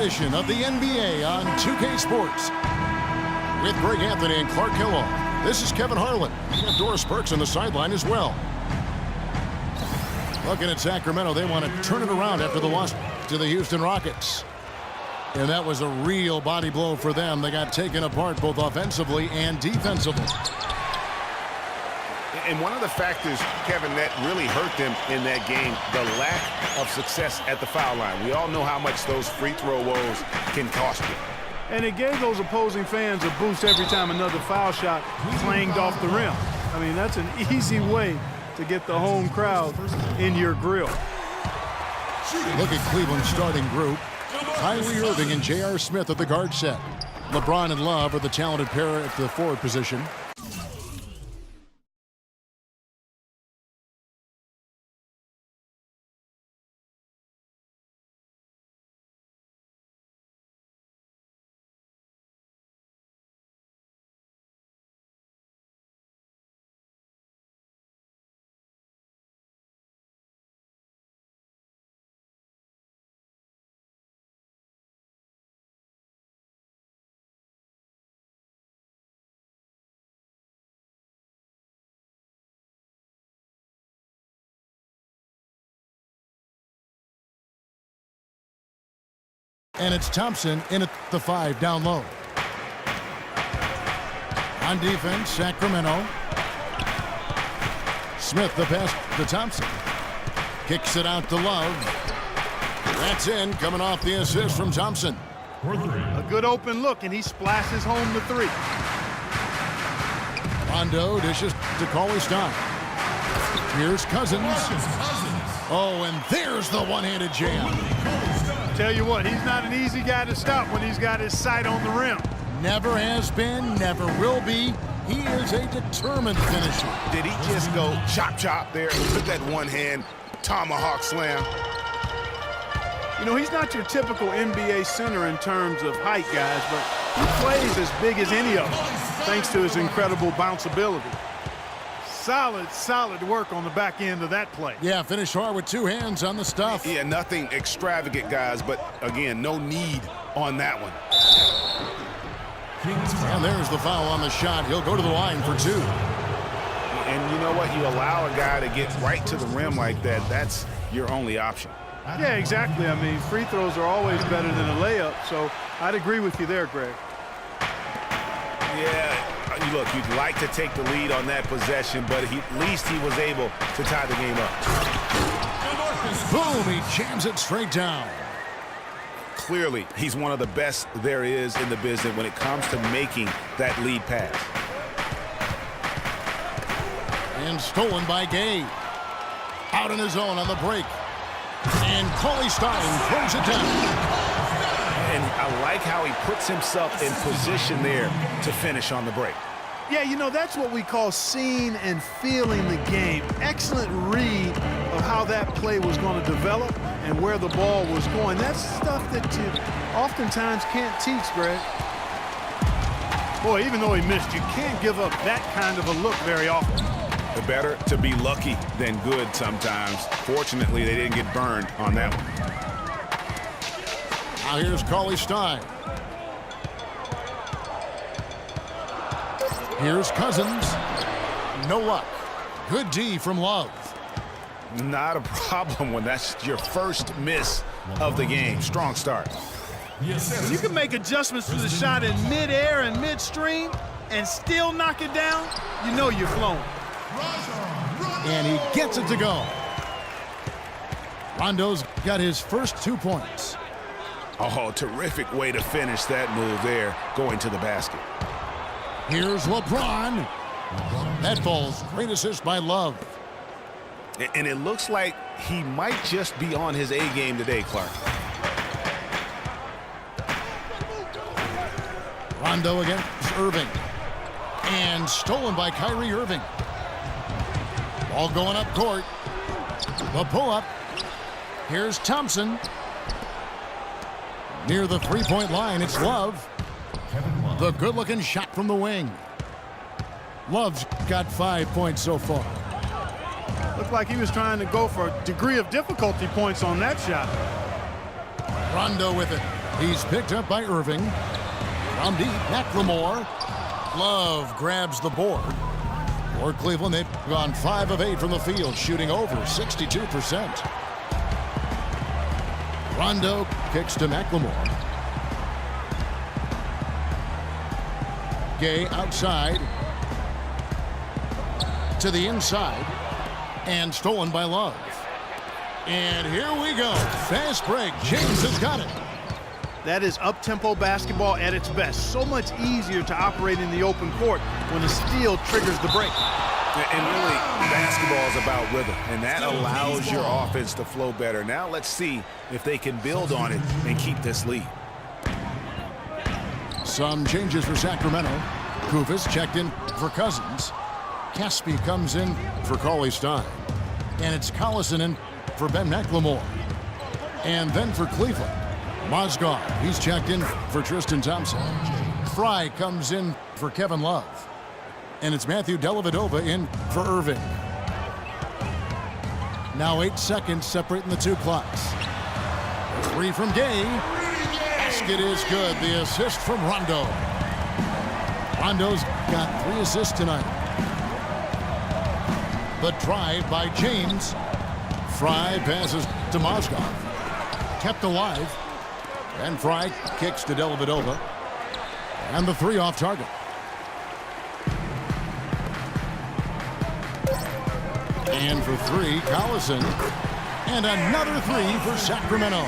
edition of the NBA on 2K Sports. With Greg Anthony and Clark Kellogg, this is Kevin Harlan. We have Doris Burks on the sideline as well. Looking at Sacramento, they want to turn it around after the loss to the Houston Rockets. And that was a real body blow for them. They got taken apart both offensively and defensively. And one of the factors, Kevin, that really hurt them in that game, the lack of success at the foul line. We all know how much those free throw woes can cost you. And it gave those opposing fans a boost every time another foul shot clanged off the rim. I mean, that's an easy way to get the home crowd in your grill. Look at Cleveland's starting group. Kyrie Irving and J.R. Smith at the guard set. LeBron and Love are the talented pair at the forward position. And it's Thompson in at the 5 down low. On defense, Sacramento. Smith the pass to Thompson. Kicks it out to Love. That's in, coming off the assist from Thompson. A good open look, and he splashes home the 3. Rondo dishes to Cauley-Stein. Here's Cousins. Oh, and there's the one-handed jam. Tell you what, he's not an easy guy to stop when he's got his sight on the rim. Never has been, never will be. He is a determined finisher. Did he just go chop there and put that one-hand tomahawk slam? You know, he's not your typical NBA center in terms of height, guys, but he plays as big as any of them, thanks to his incredible bounceability. Solid work on the back end of that play. Yeah, finished hard with 2 hands on the stuff. Yeah, nothing extravagant, guys, but again, no need on that one. And there's the foul on the shot. He'll go to the line for 2. And you know what? You allow a guy to get right to the rim like that, that's your only option. Yeah, exactly. I mean, free throws are always better than a layup, so I'd agree with you there, Greg. Yeah, look, you'd like to take the lead on that possession, but at least he was able to tie the game up. Boom, he jams it straight down. Clearly, he's one of the best there is in the business when it comes to making that lead pass. And stolen by Gay. Out on his own on the break. And Cauley-Stein throws it down. And I like how he puts himself in position there to finish on the break. Yeah, you know, that's what we call seeing and feeling the game. Excellent read of how that play was going to develop and where the ball was going. That's stuff that you oftentimes can't teach, Greg. Boy, even though he missed, you can't give up that kind of a look very often. Better to be lucky than good sometimes. Fortunately, they didn't get burned on that one. Now here's Cauley-Stein. Here's Cousins. No luck. Good D from Love. Not a problem when that's your first miss of the game. Strong start. When you can make adjustments to the shot in midair and midstream and still knock it down, you know you're flowing. And he gets it to go. Rondo's got his first 2 points. Oh, terrific way to finish that move there, going to the basket. Here's LeBron. That falls. Great assist by Love. And it looks like he might just be on his A game today, Clark. Rondo against Irving. And stolen by Kyrie Irving. Ball going up court. The pull-up. Here's Thompson. Near the three-point line, it's Love. The good-looking shot from the wing. Love's got 5 points so far. Looked like he was trying to go for a degree of difficulty points on that shot. Rondo with it. He's picked up by Irving. From deep, McLemore. Love grabs the board. For Cleveland, they've gone 5 of 8 from the field, shooting over 62%. Rondo kicks to McLemore. Gay outside. To the inside. And stolen by Love. And here we go. Fast break. James has got it. That is up-tempo basketball at its best. So much easier to operate in the open court when a steal triggers the break. And really, basketball is about rhythm, and that allows your offense to flow better. Now let's see if they can build on it and keep this lead. Some changes for Sacramento. Kufis checked in for Cousins. Caspi comes in for Cauley Stein. And it's Collison in for Ben McLemore. And then for Cleveland, Mozgov, he's checked in for Tristan Thompson. Fry comes in for Kevin Love. And it's Matthew Dellavedova in for Irving. Now 8 seconds separating the two clocks. 3 from Gay. Basket is good. The assist from Rondo. Rondo's got 3 assists tonight. The drive by James. Fry passes to Mozgov. Kept alive. And Fry kicks to Dellavedova. And the 3 off target. And for 3, Collison. And another 3 for Sacramento.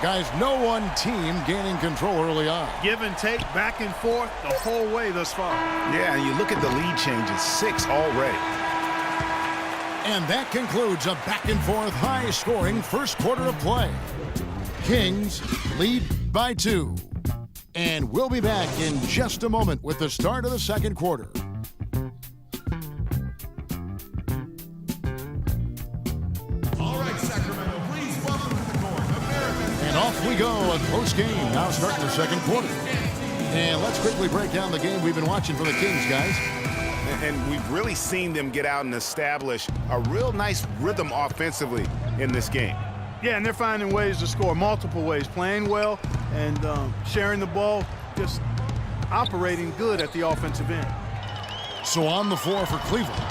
Guys, no one team gaining control early on. Give and take, back and forth, the whole way thus far. Yeah, and you look at the lead changes, 6 already. And that concludes a back-and-forth, high-scoring first quarter of play. Kings lead by 2. And we'll be back in just a moment with the start of the second quarter. All right, Sacramento, please welcome to the court, American. And off we go, a close game now starting the second quarter. And let's quickly break down the game we've been watching for the Kings, guys. And we've really seen them get out and establish a real nice rhythm offensively in this game. Yeah, and they're finding ways to score, multiple ways, playing well and sharing the ball, just operating good at the offensive end. So on the floor for Cleveland.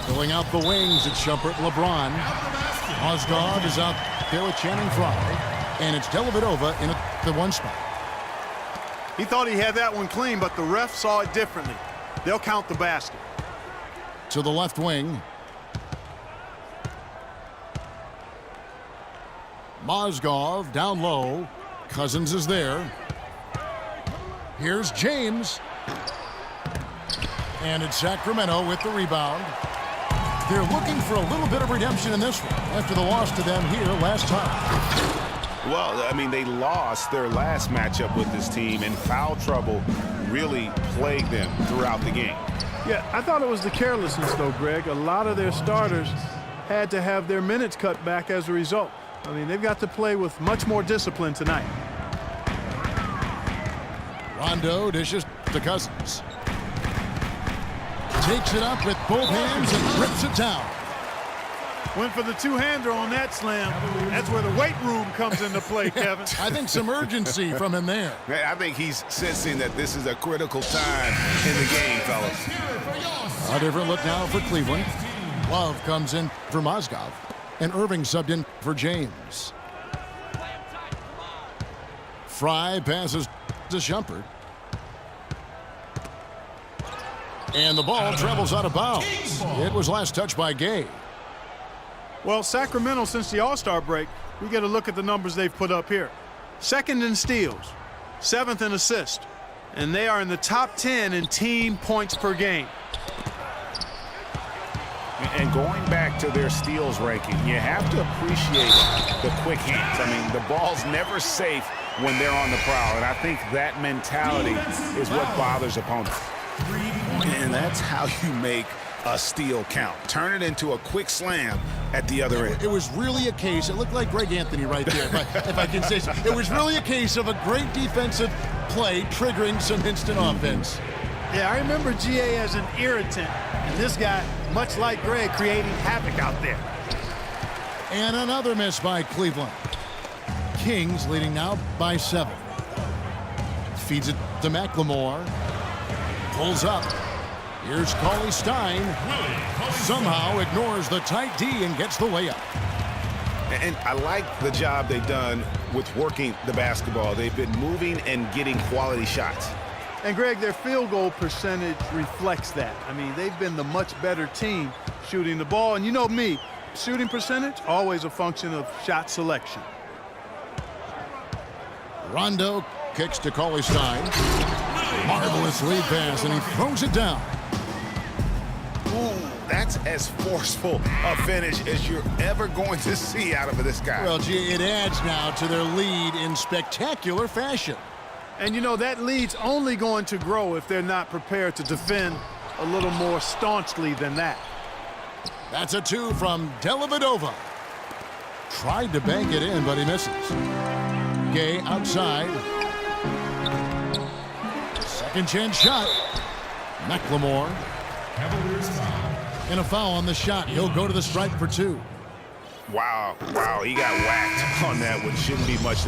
Filling out the wings, it's Shumpert, LeBron. Mozgov is out there with Channing Frye. And it's Dellavedova in the 1 spot. He thought he had that one clean, but the ref saw it differently. They'll count the basket. To the left wing. Mozgov down low. Cousins is there. Here's James. And it's Sacramento with the rebound. They're looking for a little bit of redemption in this one after the loss to them here last time. Well, I mean, they lost their last matchup with this team, and foul trouble really plagued them throughout the game. Yeah, I thought it was the carelessness, though, Greg. A lot of their starters had to have their minutes cut back as a result. I mean, they've got to play with much more discipline tonight. Rondo dishes to Cousins. Takes it up with both hands and rips it down. Went for the two-hander on that slam. That's where the weight room comes into play, Kevin. I think some urgency from him there. I think he's sensing that this is a critical time in the game, fellas. A different look now for Cleveland. Love comes in for Mozgov. And Irving subbed in for James. Fry passes to Shumpert. And the ball travels out of bounds. It was last touched by Gay. Well, Sacramento, since the All-Star break, we get a look at the numbers they've put up here. 2nd in steals, 7th in assists, and they are in the top 10 in team points per game. And going back to their steals ranking, you have to appreciate the quick hands. I mean, the ball's never safe when they're on the prowl, and I think that mentality is what bothers opponents. And that's how you make a steal count. Turn it into a quick slam at the other end. It was really a case, it looked like Greg Anthony right there, if I can say so. It was really a case of a great defensive play triggering some instant offense. Yeah, I remember GA as an irritant, and this guy, much like Greg, creating havoc out there. And another miss by Cleveland. Kings leading now by 7. Feeds it to McLemore. Pulls up. Here's Cauley Stein. Somehow ignores the tight D and gets the layup. And I like the job they've done with working the basketball. They've been moving and getting quality shots. And Greg, their field goal percentage reflects that. I mean, they've been the much better team shooting the ball. And you know me, shooting percentage, always a function of shot selection. Rondo kicks to Cauley Stein. Marvelous lead pass, and he throws it down. Ooh, that's as forceful a finish as you're ever going to see out of this guy. Well, gee, it adds now to their lead in spectacular fashion. And you know, that lead's only going to grow if they're not prepared to defend a little more staunchly than that. That's a 2 from Dellavedova. Tried to bank it in, but he misses. Gay outside. Second chance shot. McLemore. And a foul on the shot. He'll go to the stripe for 2. Wow, he got whacked on that, which shouldn't be much.